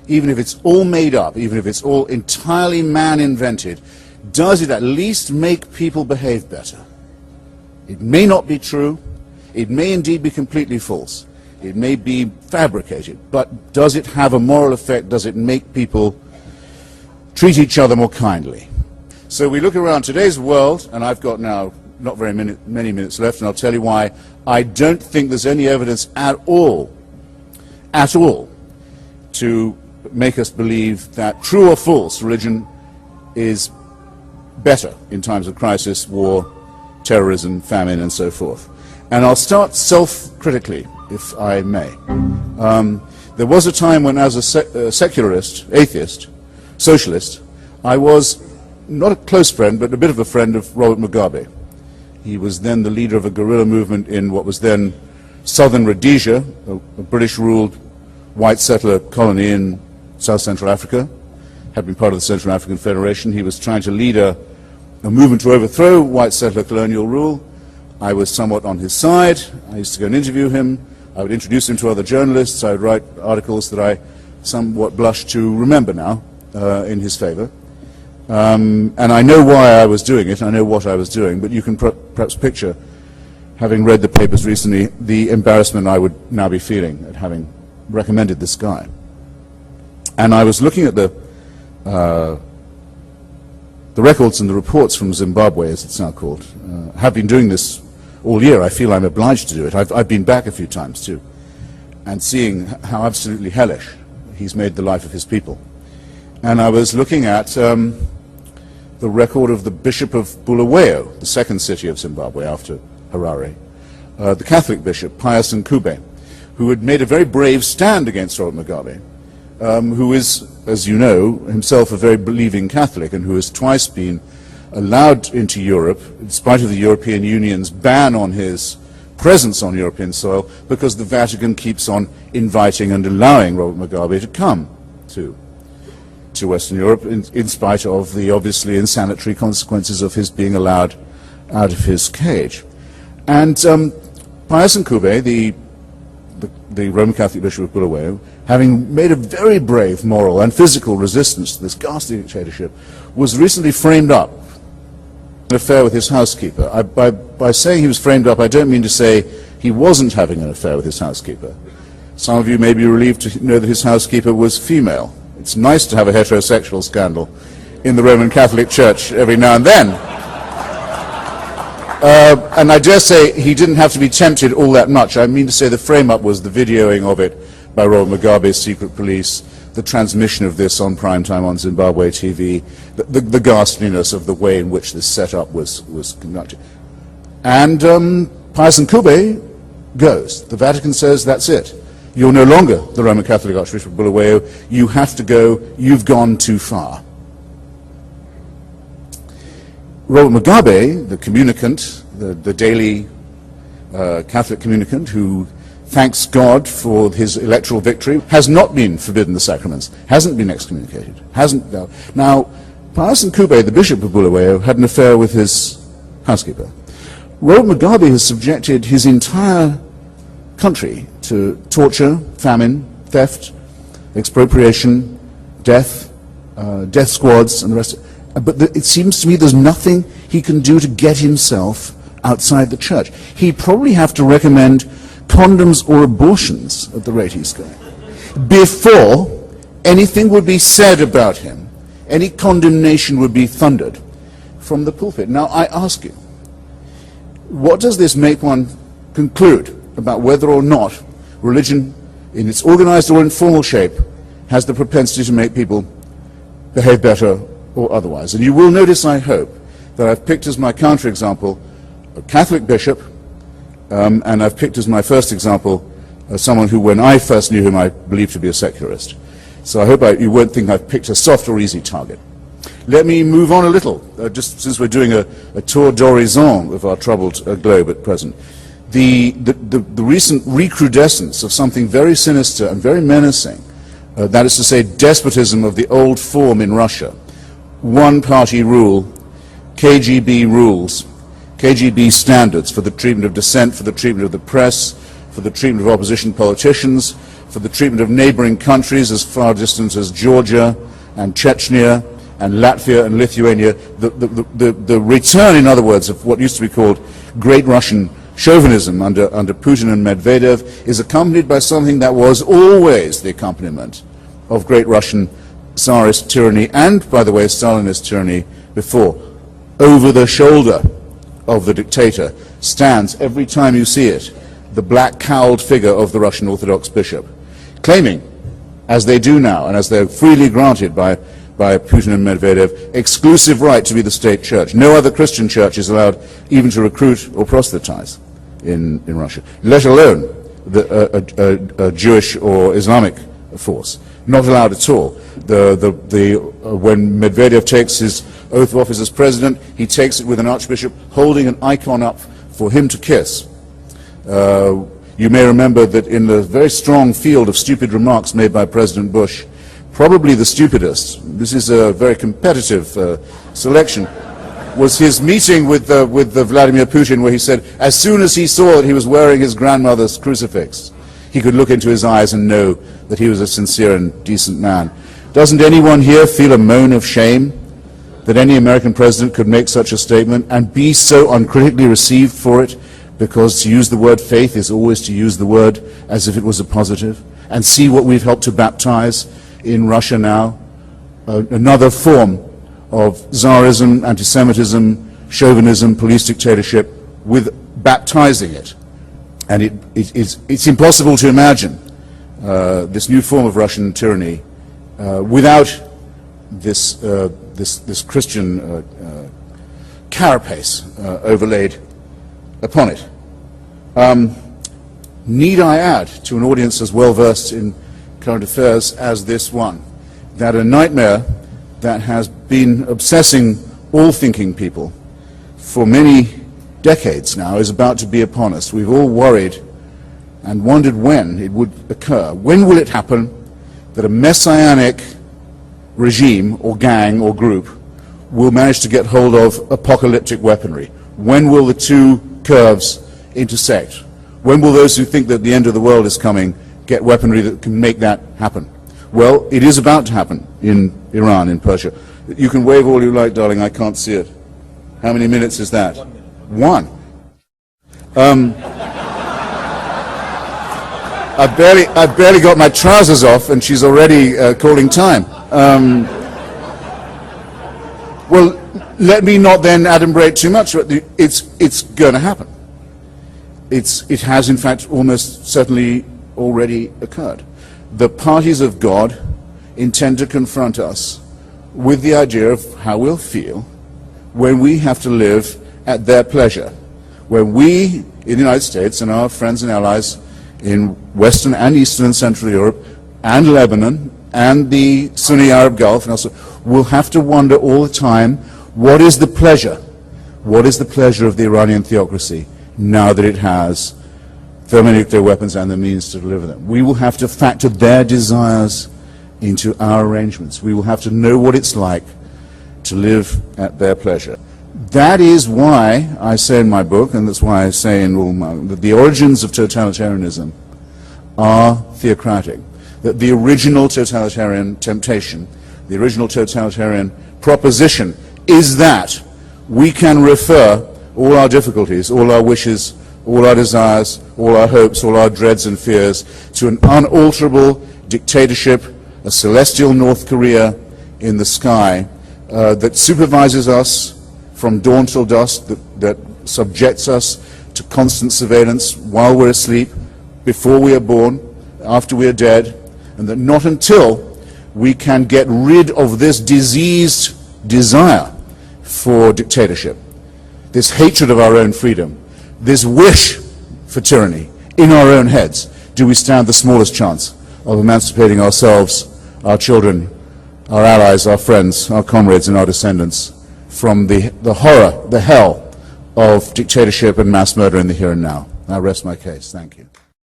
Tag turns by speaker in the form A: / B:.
A: even if it's all made up, even if it's all entirely man-invented, does it at least make people behave better? It may not be true, it may indeed be completely false, it may be fabricated, but does it have a moral effect? Does it make people treat each other more kindly? So we look around today's world, and I've got now not very many minutes left, and I'll tell you why I don't think there's any evidence at all, to make us believe that true or false religion is better in times of crisis, war, terrorism, famine, and so forth. And I'll start self-critically, if I may. There was a time when, as a secularist, atheist, socialist, I was not a close friend, but a bit of a friend of Robert Mugabe. He was then the leader of a guerrilla movement in what was then southern Rhodesia, a British-ruled white settler colony in South Central Africa, had been part of the Central African Federation. He was trying to lead a movement to overthrow white settler colonial rule. I was somewhat on his side. I used to go and interview him. I would introduce him to other journalists. I would write articles that I somewhat blush to remember now in his favor. And I know why I was doing it, I know what I was doing, but you can perhaps picture, having read the papers recently, the embarrassment I would now be feeling at having recommended this guy. And I was looking at the records and the reports from Zimbabwe, as it's now called. Have been doing this all year. I feel I'm obliged to do it. I've been back a few times too, and seeing how absolutely hellish he's made the life of his people. And I was looking at the record of the Bishop of Bulawayo, the second city of Zimbabwe after Harare, the Catholic bishop, Pius Nkube, who had made a very brave stand against Robert Mugabe, who is, as you know, himself a very believing Catholic, and who has twice been allowed into Europe, in spite of the European Union's ban on his presence on European soil, because the Vatican keeps on inviting and allowing Robert Mugabe to come to Western Europe, in spite of the obviously insanitary consequences of his being allowed out of his cage. And Pius Nkube, the Roman Catholic Bishop of Bulawayo, having made a very brave moral and physical resistance to this ghastly dictatorship, was recently framed up in an affair with his housekeeper. By saying he was framed up, I don't mean to say he wasn't having an affair with his housekeeper. Some of you may be relieved to know that his housekeeper was female. It's nice to have a heterosexual scandal in the Roman Catholic Church every now and then. And I dare say he didn't have to be tempted all that much. I mean to say the frame-up was the videoing of it by Robert Mugabe's secret police, the transmission of this on prime time on Zimbabwe TV, the ghastliness of the way in which this setup was conducted. And Pius Nkube goes. The Vatican says, that's it. You're no longer the Roman Catholic Archbishop of Bulawayo. You have to go. You've gone too far. Robert Mugabe, the communicant, the daily Catholic communicant who thanks God for his electoral victory, has not been forbidden the sacraments, hasn't been excommunicated, hasn't. Now, Pius Nkube, the Bishop of Bulawayo, had an affair with his housekeeper. Robert Mugabe has subjected his entire country to torture, famine, theft, expropriation, death, death squads, and the rest. But it seems to me there's nothing he can do to get himself outside the church. He'd probably have to recommend condoms or abortions at the rate he's going, before anything would be said about him, any condemnation would be thundered from the pulpit. Now I ask you, what does this make one conclude about whether or not religion, in its organized or informal shape, has the propensity to make people behave better or otherwise? And you will notice, I hope, that I've picked as my counterexample a Catholic bishop, and I've picked as my first example someone who, when I first knew him, I believed to be a secularist. So I hope you won't think I've picked a soft or easy target. Let me move on a little, just since we're doing a tour d'horizon of our troubled globe at present. The recent recrudescence of something very sinister and very menacing, that is to say, despotism of the old form in Russia, one-party rule, KGB rules, KGB standards for the treatment of dissent, for the treatment of the press, for the treatment of opposition politicians, for the treatment of neighboring countries as far distant as Georgia and Chechnya and Latvia and Lithuania. The return, in other words, of what used to be called Great Russian chauvinism under Putin and Medvedev is accompanied by something that was always the accompaniment of Great Russian Tsarist tyranny and, by the way, Stalinist tyranny before. Over the shoulder of the dictator stands, every time you see it, the black cowled figure of the Russian Orthodox bishop, claiming, as they do now, and as they're freely granted by Putin and Medvedev, exclusive right to be the state church. No other Christian church is allowed even to recruit or proselytize in Russia, let alone a Jewish or Islamic force. Not allowed at all. When Medvedev takes his oath of office as president, he takes it with an archbishop holding an icon up for him to kiss. You may remember that in the very strong field of stupid remarks made by President Bush, probably the stupidest, this is a very competitive selection, was his meeting with Vladimir Putin, where he said, as soon as he saw that he was wearing his grandmother's crucifix, he could look into his eyes and know that he was a sincere and decent man. Doesn't anyone here feel a moan of shame that any American president could make such a statement and be so uncritically received for it? Because to use the word faith is always to use the word as if it was a positive. And see what we've helped to baptize in Russia now, another form of Tsarism, anti-Semitism, chauvinism, police dictatorship, with baptizing it. And it's impossible to imagine this new form of Russian tyranny without this Christian carapace overlaid upon it. Need I add to an audience as well versed in current affairs as this one, that a nightmare that has been obsessing all thinking people for many decades now is about to be upon us. We've all worried and wondered when it would occur. When will it happen that a messianic regime or gang or group will manage to get hold of apocalyptic weaponry? When will the two curves intersect? When will those who think that the end of the world is coming get weaponry that can make that happen? Well, it is about to happen in Iran, in Persia. You can wave all you like, darling, I can't see it. How many minutes is that? 1 minute. I've barely got my trousers off and she's already calling time. Well, let me not then adumbrate too much. It's going to happen. It has, in fact, almost certainly already occurred. The parties of God intend to confront us with the idea of how we'll feel when we have to live at their pleasure, when we in the United States and our friends and allies in Western and Eastern and Central Europe and Lebanon and the Sunni Arab Gulf and also will have to wonder all the time, what is the pleasure? What is the pleasure of the Iranian theocracy now that it has thermonuclear weapons and the means to deliver them? We will have to factor their desires into our arrangements. We will have to know what it's like to live at their pleasure. That is why I say in my book, and that's why I say in all my, that the origins of totalitarianism are theocratic. That the original totalitarian temptation, the original totalitarian proposition is that we can refer all our difficulties, all our wishes, all our desires, all our hopes, all our dreads and fears to an unalterable dictatorship, a celestial North Korea in the sky that supervises us from dawn till dusk, that subjects us to constant surveillance while we're asleep, before we are born, after we are dead, and that not until we can get rid of this diseased desire for dictatorship, this hatred of our own freedom, this wish for tyranny in our own heads, do we stand the smallest chance of emancipating ourselves, our children, our allies, our friends, our comrades and our descendants from the horror, the hell of dictatorship and mass murder in the here and now. I rest my case. Thank you.